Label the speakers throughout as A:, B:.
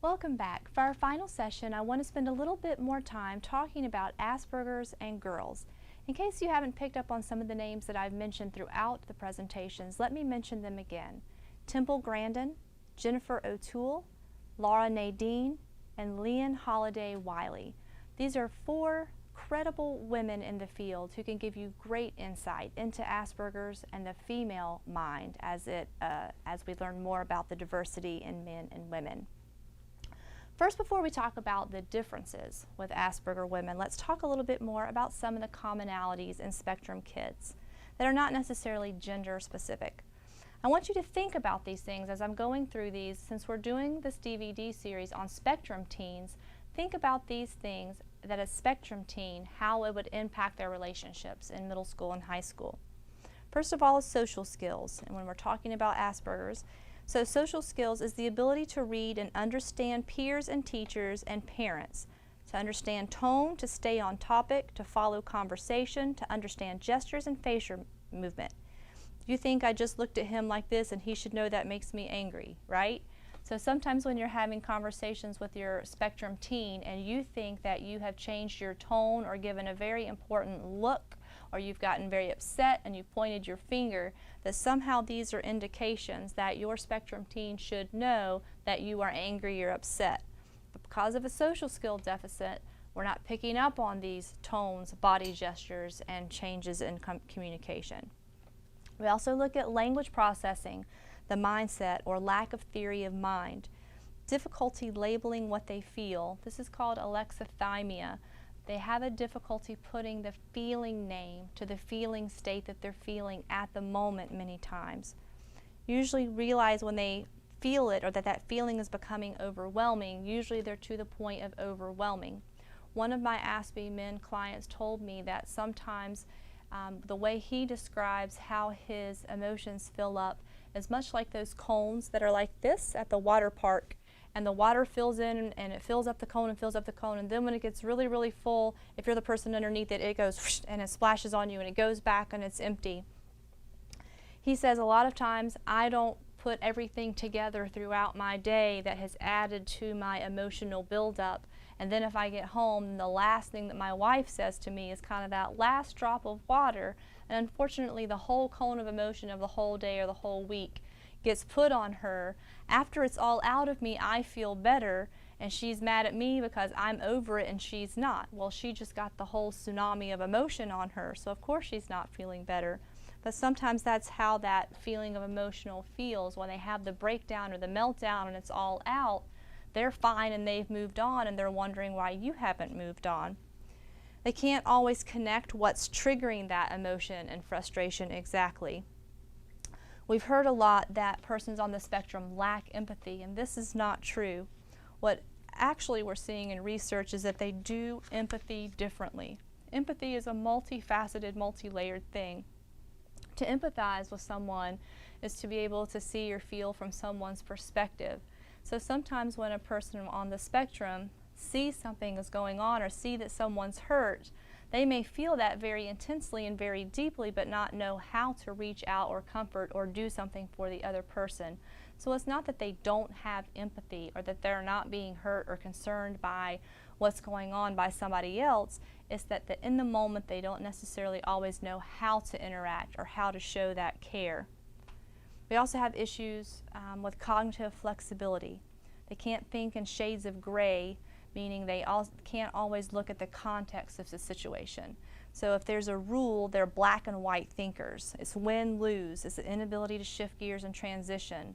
A: Welcome back. For our final session, I want to spend a little bit more time talking about Asperger's and girls. In case you haven't picked up on some of the names that I've mentioned throughout the presentations, let me mention them again. Temple Grandin, Jennifer O'Toole, Laura Nadine, and Leon Holiday Wiley. These are 4 credible women in the field who can give you great insight into Asperger's and the female mind as we learn more about the diversity in men and women. First, before we talk about the differences with Asperger women, let's talk a little bit more about some of the commonalities in spectrum kids that are not necessarily gender specific. I want you to think about these things as I'm going through these. Since we're doing this DVD series on spectrum teens, think about these things that a spectrum teen, how it would impact their relationships in middle school and high school. First of all is social skills, and when we're talking about Asperger's, so social skills is the ability to read and understand peers and teachers and parents, to understand tone, to stay on topic, to follow conversation, to understand gestures and facial movement. You think I just looked at him like this and he should know that makes me angry, right? So sometimes when you're having conversations with your spectrum teen and you think that you have changed your tone or given a very important look, or you've gotten very upset and you've pointed your finger, that somehow these are indications that your spectrum teen should know that you are angry or upset. But because of a social skill deficit, we're not picking up on these tones, body gestures, and changes in communication. We also look at language processing, the mindset or lack of theory of mind, difficulty labeling what they feel. This is called alexithymia. They have a difficulty putting the feeling name to the feeling state that they're feeling at the moment many times. Usually realize when they feel it or that that feeling is becoming overwhelming, usually they're to the point of overwhelming. One of my Aspie men clients told me that sometimes the way he describes how his emotions fill up is much like those cones that are like this at the water park, and the water fills in and it fills up the cone and fills up the cone, and then when it gets really, really full, if you're the person underneath it, it goes whoosh, and it splashes on you and it goes back and it's empty. He says a lot of times I don't put everything together throughout my day that has added to my emotional buildup, and then if I get home, the last thing that my wife says to me is kind of that last drop of water, and unfortunately the whole cone of emotion of the whole day or the whole week gets put on her. After it's all out of me, I feel better, and she's mad at me because I'm over it and she's not. Well, she just got the whole tsunami of emotion on her, so of course she's not feeling better. But sometimes that's how that feeling of emotional feels when they have the breakdown or the meltdown and it's all out. They're fine and they've moved on, and they're wondering why you haven't moved on. They can't always connect what's triggering that emotion and frustration exactly. We've heard a lot that persons on the spectrum lack empathy, and this is not true. What actually we're seeing in research is that they do empathy differently. Empathy is a multifaceted, multi-layered thing. To empathize with someone is to be able to see or feel from someone's perspective. So sometimes when a person on the spectrum sees something is going on or see that someone's hurt, they may feel that very intensely and very deeply but not know how to reach out or comfort or do something for the other person. So it's not that they don't have empathy or that they're not being hurt or concerned by what's going on by somebody else. It's that in the moment they don't necessarily always know how to interact or how to show that care. We also have issues with cognitive flexibility. They can't think in shades of gray, meaning they can't always look at the context of the situation. So if there's a rule, they're black and white thinkers. It's win, lose. It's the inability to shift gears and transition.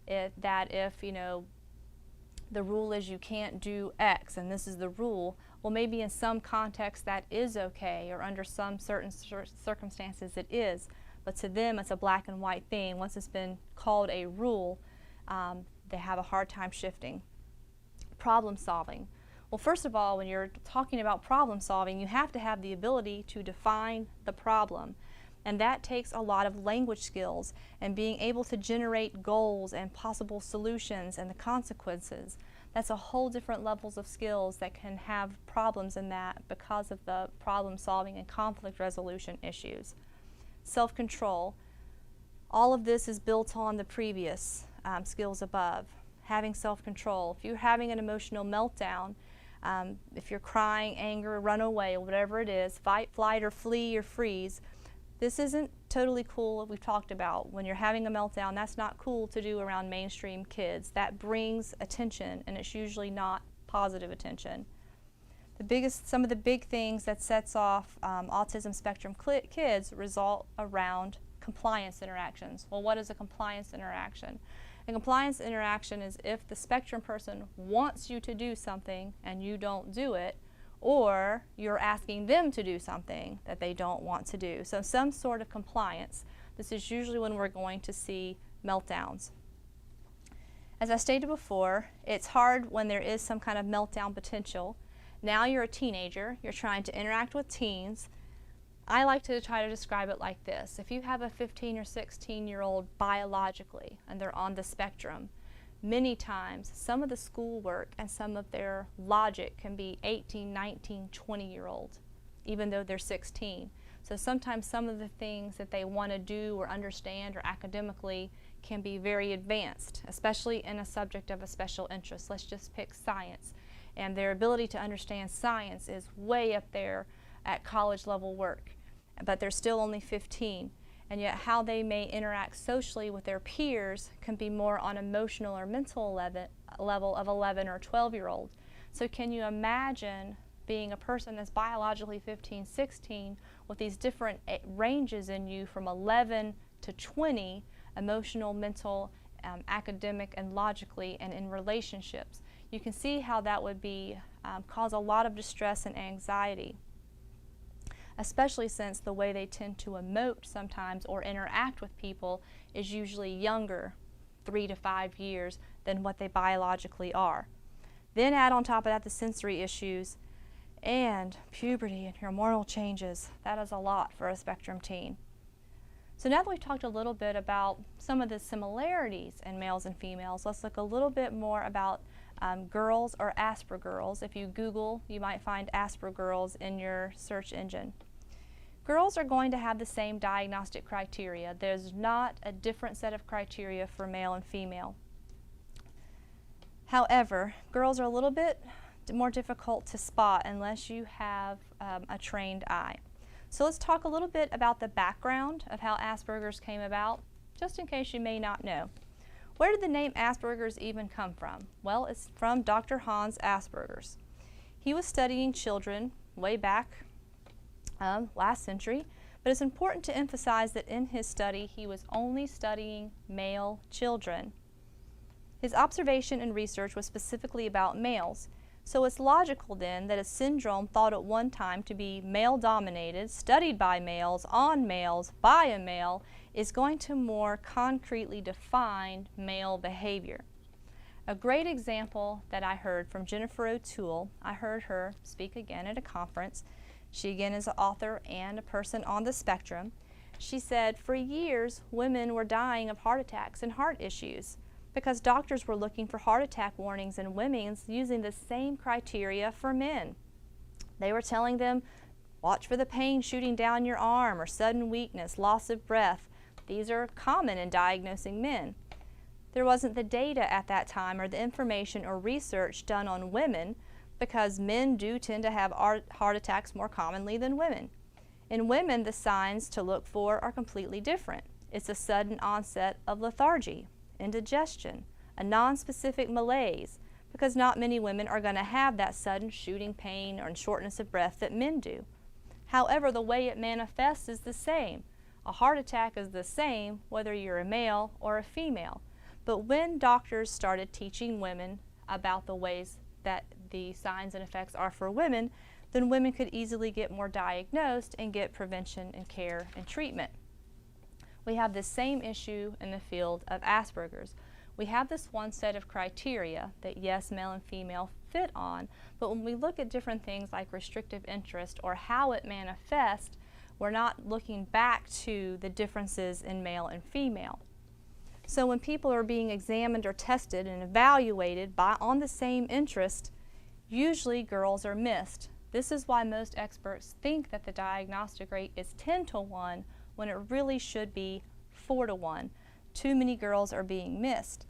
A: If the rule is you can't do X and this is the rule, well, maybe in some context that is okay, or under some certain circumstances it is, but to them it's a black and white thing. Once it's been called a rule, they have a hard time shifting. Problem solving. Well, first of all, when you're talking about problem solving, you have to have the ability to define the problem. And that takes a lot of language skills and being able to generate goals and possible solutions and the consequences. That's a whole different levels of skills that can have problems in that because of the problem solving and conflict resolution issues. Self-control. All of this is built on the previous skills above. having self-control, if you're having an emotional meltdown, if you're crying, anger, run away, whatever it is, fight, flight, or flee, or freeze, this isn't totally cool. We've talked about when you're having a meltdown, that's not cool to do around mainstream kids. That brings attention, and it's usually not positive attention. Some of the big things that sets off autism spectrum kids result around compliance interactions. Well, what is a compliance interaction? A compliance interaction is if the spectrum person wants you to do something and you don't do it, or you're asking them to do something that they don't want to do. So some sort of compliance. This is usually when we're going to see meltdowns. As I stated before, it's hard when there is some kind of meltdown potential. Now you're a teenager, you're trying to interact with teens. I like to try to describe it like this. If you have a 15 or 16-year-old biologically and they're on the spectrum, many times some of the schoolwork and some of their logic can be 18, 19, 20-year-olds, even though they're 16. So sometimes some of the things that they want to do or understand or academically can be very advanced, especially in a subject of a special interest. Let's just pick science. And their ability to understand science is way up there at college level work, but they're still only 15. And yet how they may interact socially with their peers can be more on emotional or mental level of 11 or 12-year-old. So can you imagine being a person that's biologically 15, 16 with these different ranges in you from 11 to 20, emotional, mental, academic, and logically, and in relationships? You can see how that would be cause a lot of distress and anxiety, especially since the way they tend to emote sometimes or interact with people is usually younger, 3 to 5 years, than what they biologically are. Then add on top of that the sensory issues and puberty and hormonal changes. That is a lot for a spectrum teen. So now that we've talked a little bit about some of the similarities in males and females, let's look a little bit more about girls or Asperger girls. If you Google, you might find Asperger girls in your search engine. Girls are going to have the same diagnostic criteria. There's not a different set of criteria for male and female. However, girls are a little bit more difficult to spot unless you have a trained eye. So let's talk a little bit about the background of how Asperger's came about, just in case you may not know. Where did the name Asperger's even come from? Well, it's from Dr. Hans Asperger's. He was studying children way back last century, but it's important to emphasize that in his study he was only studying male children. His observation and research was specifically about males, so it's logical then that a syndrome thought at one time to be male-dominated, studied by males, on males, by a male, is going to more concretely define male behavior. A great example that I heard from Jennifer O'Toole, I heard her speak again at a conference. She again is an author and a person on the spectrum. She said for years women were dying of heart attacks and heart issues because doctors were looking for heart attack warnings in women using the same criteria for men. They were telling them, watch for the pain shooting down your arm or sudden weakness, loss of breath. These are common in diagnosing men. There wasn't the data at that time or the information or research done on women because men do tend to have heart attacks more commonly than women. In women, the signs to look for are completely different. It's a sudden onset of lethargy, indigestion, a non-specific malaise, because not many women are going to have that sudden shooting pain or shortness of breath that men do. However, the way it manifests is the same. A heart attack is the same whether you're a male or a female. But when doctors started teaching women about the ways that the signs and effects are for women, then women could easily get more diagnosed and get prevention and care and treatment. We have the same issue in the field of Asperger's. We have this one set of criteria that yes, male and female fit on, but when we look at different things like restrictive interest or how it manifests, we're not looking back to the differences in male and female. So when people are being examined or tested and evaluated on the same interest, usually girls are missed. This is why most experts think that the diagnostic rate is 10 to 1 when it really should be 4 to 1. Too many girls are being missed.